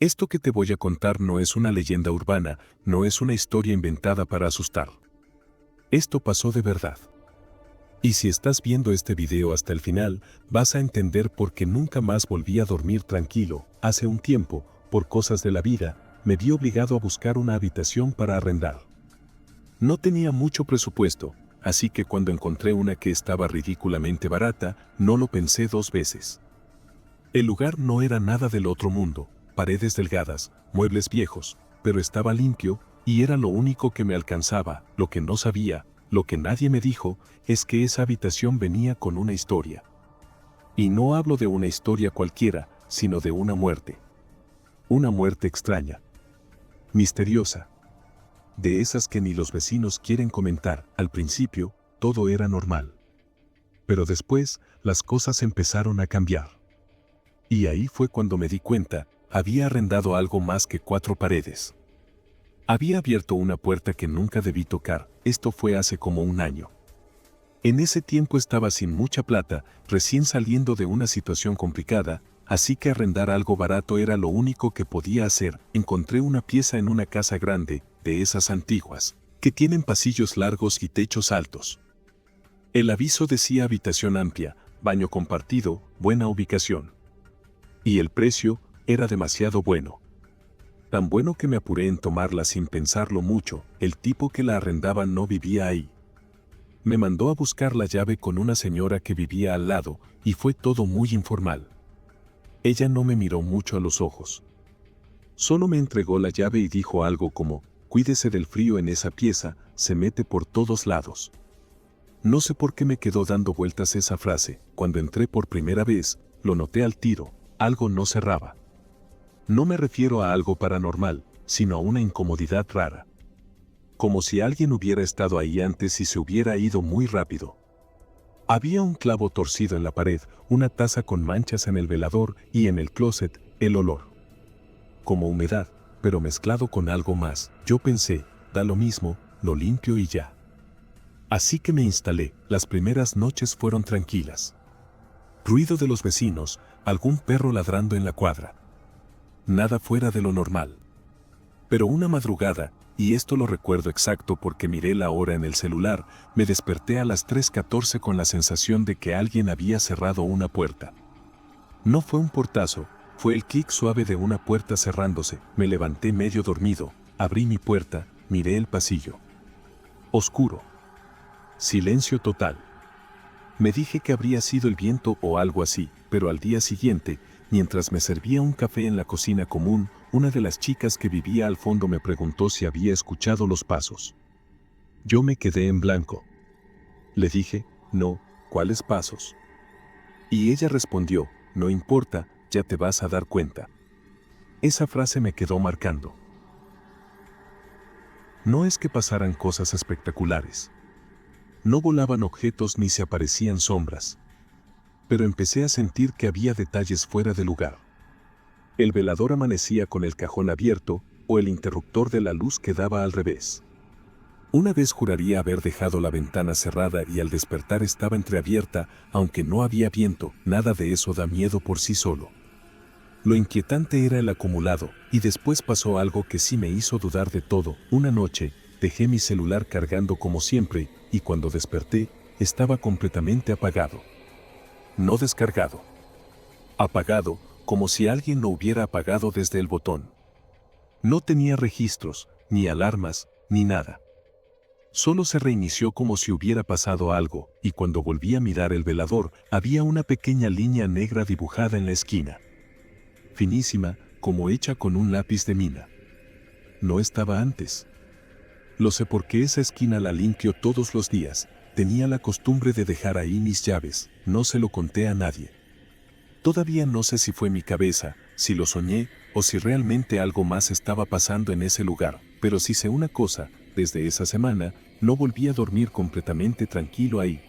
Esto que te voy a contar no es una leyenda urbana, no es una historia inventada para asustar. Esto pasó de verdad. Y si estás viendo este video hasta el final, vas a entender por qué nunca más volví a dormir tranquilo. Hace un tiempo, por cosas de la vida, me vi obligado a buscar una habitación para arrendar. No tenía mucho presupuesto, así que cuando encontré una que estaba ridículamente barata, no lo pensé dos veces. El lugar no era nada del otro mundo, paredes delgadas, muebles viejos, pero estaba limpio y era lo único que me alcanzaba. Lo que no sabía, lo que nadie me dijo, es que esa habitación venía con una historia. Y no hablo de una historia cualquiera, sino de una muerte. Una muerte extraña, misteriosa. De esas que ni los vecinos quieren comentar. Al principio, todo era normal. Pero después, las cosas empezaron a cambiar. Y ahí fue cuando me di cuenta, había arrendado algo más que 4 paredes. Había abierto una puerta que nunca debí tocar. Esto fue hace como un año. En ese tiempo estaba sin mucha plata, recién saliendo de una situación complicada, así que arrendar algo barato era lo único que podía hacer. Encontré una pieza en una casa grande, de esas antiguas, que tienen pasillos largos y techos altos. El aviso decía habitación amplia, baño compartido, buena ubicación. Y el precio era demasiado bueno. Tan bueno que me apuré en tomarla sin pensarlo mucho. El tipo que la arrendaba no vivía ahí. Me mandó a buscar la llave con una señora que vivía al lado, y fue todo muy informal. Ella no me miró mucho a los ojos. Solo me entregó la llave y dijo algo como, cuídese del frío en esa pieza, se mete por todos lados. No sé por qué me quedó dando vueltas esa frase. Cuando entré por primera vez, lo noté al tiro, algo no cerraba. No me refiero a algo paranormal, sino a una incomodidad rara. Como si alguien hubiera estado ahí antes y se hubiera ido muy rápido. Había un clavo torcido en la pared, una taza con manchas en el velador y en el closet, el olor. Como humedad, pero mezclado con algo más. Yo pensé, da lo mismo, lo limpio y ya. Así que me instalé. Las primeras noches fueron tranquilas. Ruido de los vecinos, algún perro ladrando en la cuadra. Nada fuera de lo normal. Pero una madrugada, y esto lo recuerdo exacto porque miré la hora en el celular, me desperté a las 3:14 con la sensación de que alguien había cerrado una puerta. No fue un portazo, fue el clic suave de una puerta cerrándose. Me levanté medio dormido, abrí mi puerta, miré el pasillo. Oscuro. Silencio total. Me dije que habría sido el viento o algo así, pero al día siguiente, mientras me servía un café en la cocina común, una de las chicas que vivía al fondo me preguntó si había escuchado los pasos. Yo me quedé en blanco. Le dije, no, ¿cuáles pasos? Y ella respondió, no importa, ya te vas a dar cuenta. Esa frase me quedó marcando. No es que pasaran cosas espectaculares. No volaban objetos ni se aparecían sombras. Pero empecé a sentir que había detalles fuera de lugar. El velador amanecía con el cajón abierto, o el interruptor de la luz quedaba al revés. Una vez juraría haber dejado la ventana cerrada y al despertar estaba entreabierta, aunque no había viento. Nada de eso da miedo por sí solo. Lo inquietante era el acumulado, y después pasó algo que sí me hizo dudar de todo. Una noche, dejé mi celular cargando como siempre, y cuando desperté, estaba completamente apagado. No descargado. Apagado, como si alguien lo hubiera apagado desde el botón. No tenía registros, ni alarmas, ni nada. Solo se reinició como si hubiera pasado algo, y cuando volví a mirar el velador, había una pequeña línea negra dibujada en la esquina. Finísima, como hecha con un lápiz de mina. No estaba antes. Lo sé porque esa esquina la limpio todos los días. Tenía la costumbre de dejar ahí mis llaves, no se lo conté a nadie. Todavía no sé si fue mi cabeza, si lo soñé, o si realmente algo más estaba pasando en ese lugar, pero sí sé una cosa, desde esa semana, no volví a dormir completamente tranquilo ahí.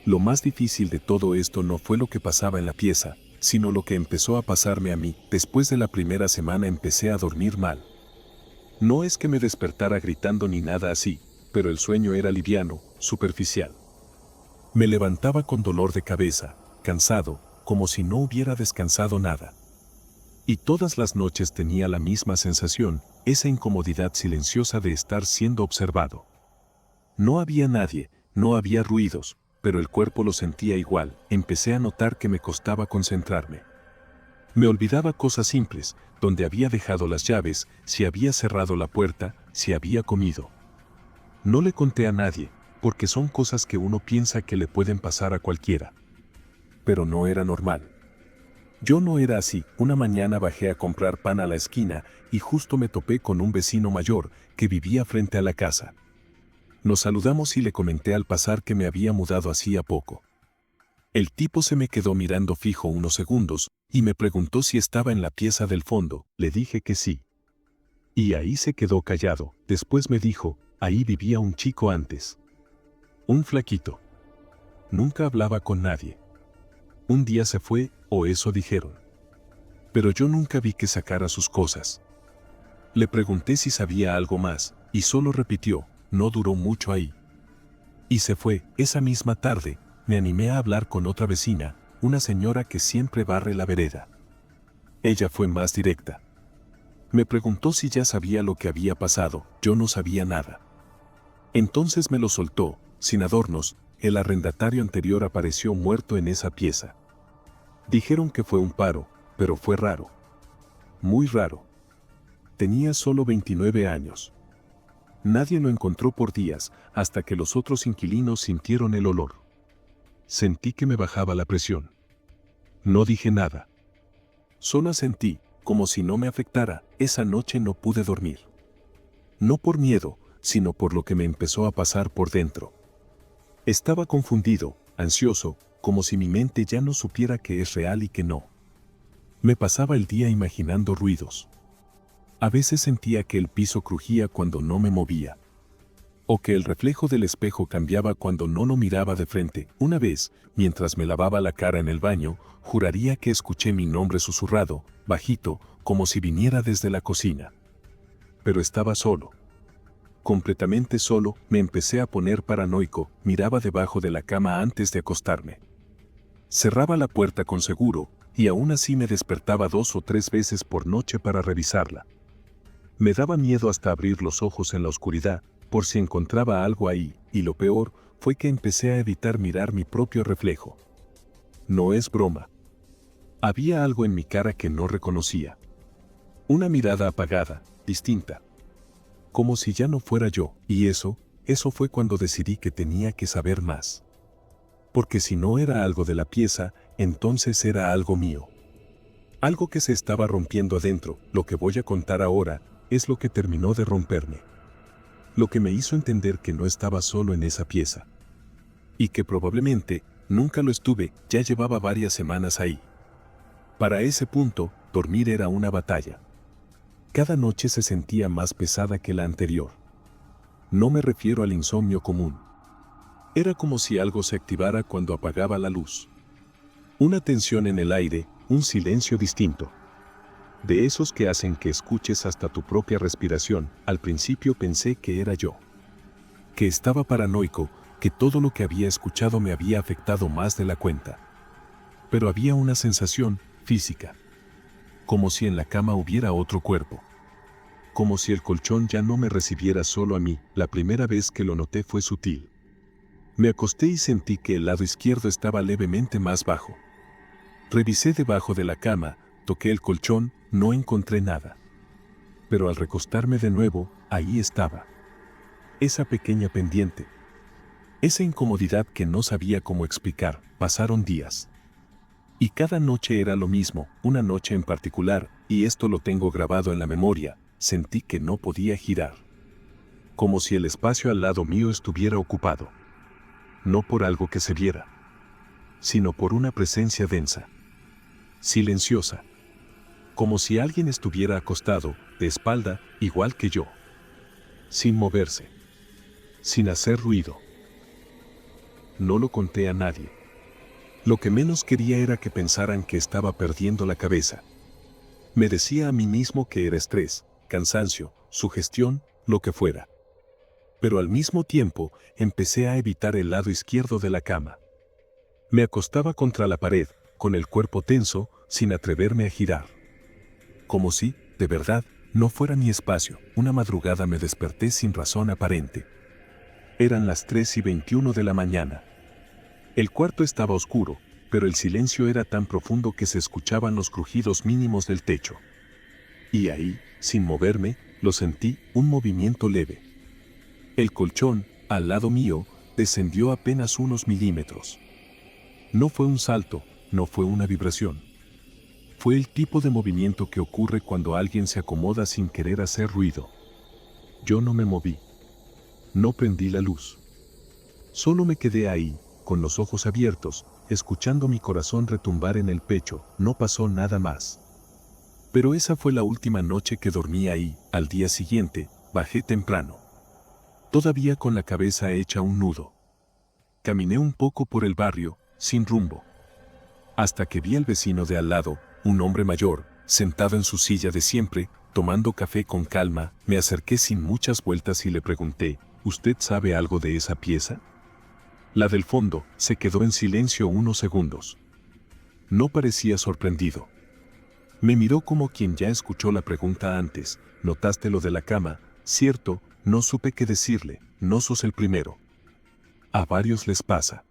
Lo más difícil de todo esto no fue lo que pasaba en la pieza, sino lo que empezó a pasarme a mí. Después de la primera semana empecé a dormir mal. No es que me despertara gritando ni nada así, pero el sueño era liviano, superficial. Me levantaba con dolor de cabeza, cansado, como si no hubiera descansado nada. Y todas las noches tenía la misma sensación, esa incomodidad silenciosa de estar siendo observado. No había nadie, no había ruidos, pero el cuerpo lo sentía igual. Empecé a notar que me costaba concentrarme. Me olvidaba cosas simples, donde había dejado las llaves, si había cerrado la puerta, si había comido. No le conté a nadie, porque son cosas que uno piensa que le pueden pasar a cualquiera. Pero no era normal. Yo no era así. Una mañana bajé a comprar pan a la esquina y justo me topé con un vecino mayor que vivía frente a la casa. Nos saludamos y le comenté al pasar que me había mudado hacía poco. El tipo se me quedó mirando fijo unos segundos y me preguntó si estaba en la pieza del fondo. Le dije que sí. Y ahí se quedó callado. Después me dijo, ahí vivía un chico antes. Un flaquito. Nunca hablaba con nadie. Un día se fue, o eso dijeron. Pero yo nunca vi que sacara sus cosas. Le pregunté si sabía algo más, y solo repitió, no duró mucho ahí. Y se fue. Esa misma tarde, me animé a hablar con otra vecina, una señora que siempre barre la vereda. Ella fue más directa. Me preguntó si ya sabía lo que había pasado. Yo no sabía nada. Entonces me lo soltó, sin adornos. El arrendatario anterior apareció muerto en esa pieza. Dijeron que fue un paro, pero fue raro. Muy raro. Tenía solo 29 años. Nadie lo encontró por días, hasta que los otros inquilinos sintieron el olor. Sentí que me bajaba la presión. No dije nada. Solo sentí, como si no me afectara. Esa noche no pude dormir. No por miedo, sino por lo que me empezó a pasar por dentro. Estaba confundido, ansioso, como si mi mente ya no supiera que es real y que no. Me pasaba el día imaginando ruidos. A veces sentía que el piso crujía cuando no me movía. O que el reflejo del espejo cambiaba cuando no lo miraba de frente. Una vez, mientras me lavaba la cara en el baño, juraría que escuché mi nombre susurrado, bajito, como si viniera desde la cocina. Pero estaba solo. Completamente solo. Me empecé a poner paranoico, miraba debajo de la cama antes de acostarme. Cerraba la puerta con seguro, y aún así me despertaba 2 o 3 veces por noche para revisarla. Me daba miedo hasta abrir los ojos en la oscuridad, por si encontraba algo ahí, y lo peor fue que empecé a evitar mirar mi propio reflejo. No es broma. Había algo en mi cara que no reconocía. Una mirada apagada, distinta. Como si ya no fuera yo, y eso fue cuando decidí que tenía que saber más. Porque si no era algo de la pieza, entonces era algo mío. Algo que se estaba rompiendo adentro. Lo que voy a contar ahora es lo que terminó de romperme. Lo que me hizo entender que no estaba solo en esa pieza. Y que probablemente nunca lo estuve. Ya llevaba varias semanas ahí. Para ese punto, dormir era una batalla. Cada noche se sentía más pesada que la anterior. No me refiero al insomnio común. Era como si algo se activara cuando apagaba la luz. Una tensión en el aire, un silencio distinto. De esos que hacen que escuches hasta tu propia respiración. Al principio pensé que era yo. Que estaba paranoico, que todo lo que había escuchado me había afectado más de la cuenta. Pero había una sensación física. Como si en la cama hubiera otro cuerpo. Como si el colchón ya no me recibiera solo a mí. La primera vez que lo noté fue sutil. Me acosté y sentí que el lado izquierdo estaba levemente más bajo. Revisé debajo de la cama, toqué el colchón, no encontré nada. Pero al recostarme de nuevo, ahí estaba. Esa pequeña pendiente. Esa incomodidad que no sabía cómo explicar. Pasaron días. Y cada noche era lo mismo. Una noche en particular, y esto lo tengo grabado en la memoria, sentí que no podía girar. Como si el espacio al lado mío estuviera ocupado. No por algo que se viera, sino por una presencia densa. Silenciosa. Como si alguien estuviera acostado, de espalda, igual que yo. Sin moverse. Sin hacer ruido. No lo conté a nadie. Lo que menos quería era que pensaran que estaba perdiendo la cabeza. Me decía a mí mismo que era estrés, cansancio, sugestión, lo que fuera. Pero al mismo tiempo, empecé a evitar el lado izquierdo de la cama. Me acostaba contra la pared, con el cuerpo tenso, sin atreverme a girar. como si, de verdad, no fuera mi espacio. Una madrugada me desperté sin razón aparente. Eran las 3:21 de la mañana. El cuarto estaba oscuro, pero el silencio era tan profundo que se escuchaban los crujidos mínimos del techo. Y ahí, sin moverme, lo sentí, un movimiento leve. El colchón, al lado mío, descendió apenas unos milímetros. No fue un salto, no fue una vibración. Fue el tipo de movimiento que ocurre cuando alguien se acomoda sin querer hacer ruido. Yo no me moví. No prendí la luz. Solo me quedé ahí, con los ojos abiertos, escuchando mi corazón retumbar en el pecho. No pasó nada más. Pero esa fue la última noche que dormí ahí. Al día siguiente, bajé temprano. Todavía con la cabeza hecha un nudo. Caminé un poco por el barrio, sin rumbo. Hasta que vi al vecino de al lado, un hombre mayor, sentado en su silla de siempre, tomando café con calma. Me acerqué sin muchas vueltas y le pregunté, ¿usted sabe algo de esa pieza? La del fondo se quedó en silencio unos segundos. No parecía sorprendido. Me miró como quien ya escuchó la pregunta antes. ¿Notaste lo de la cama? Cierto, no supe qué decirle. No sos el primero. A varios les pasa.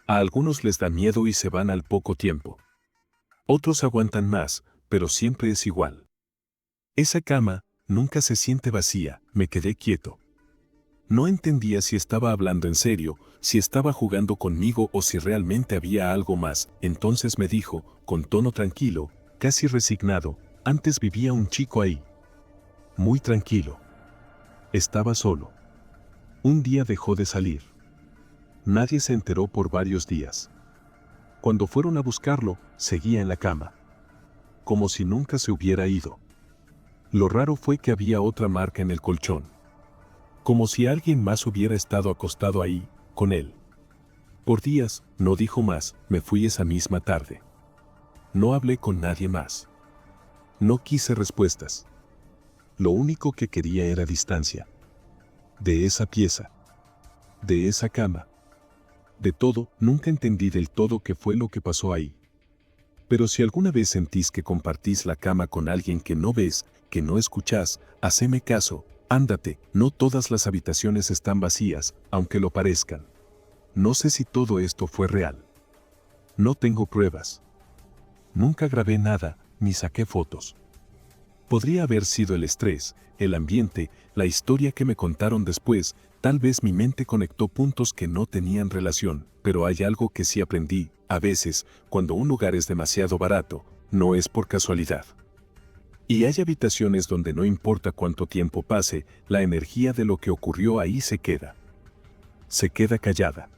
A algunos les da miedo y se van al poco tiempo. Otros aguantan más, pero siempre es igual. Esa cama nunca se siente vacía. Me quedé quieto. No entendía si estaba hablando en serio, si estaba jugando conmigo o si realmente había algo más. Entonces me dijo, con tono tranquilo, casi resignado, antes vivía un chico ahí. Muy tranquilo. Estaba solo. Un día dejó de salir. Nadie se enteró por varios días. Cuando fueron a buscarlo, seguía en la cama. Como si nunca se hubiera ido. Lo raro fue que había otra marca en el colchón. Como si alguien más hubiera estado acostado ahí, con él. Por días, no dijo más. Me fui esa misma tarde. No hablé con nadie más. No quise respuestas. Lo único que quería era distancia. De esa pieza. De esa cama. De todo, nunca entendí del todo qué fue lo que pasó ahí. Pero si alguna vez sentís que compartís la cama con alguien que no ves, que no escuchás, haceme caso, ándate. No todas las habitaciones están vacías, aunque lo parezcan. No sé si todo esto fue real. No tengo pruebas. Nunca grabé nada, ni saqué fotos. Podría haber sido el estrés, el ambiente, la historia que me contaron después. Tal vez mi mente conectó puntos que no tenían relación, pero hay algo que sí aprendí. A veces, cuando un lugar es demasiado barato, no es por casualidad. Y hay habitaciones donde no importa cuánto tiempo pase, la energía de lo que ocurrió ahí se queda. Se queda callada.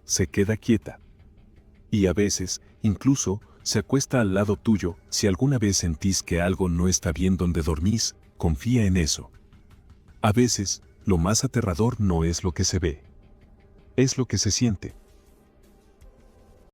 Se queda quieta. Y a veces, incluso, se acuesta al lado tuyo. Si alguna vez sentís que algo no está bien donde dormís, confía en eso. A veces, lo más aterrador no es lo que se ve. Es lo que se siente.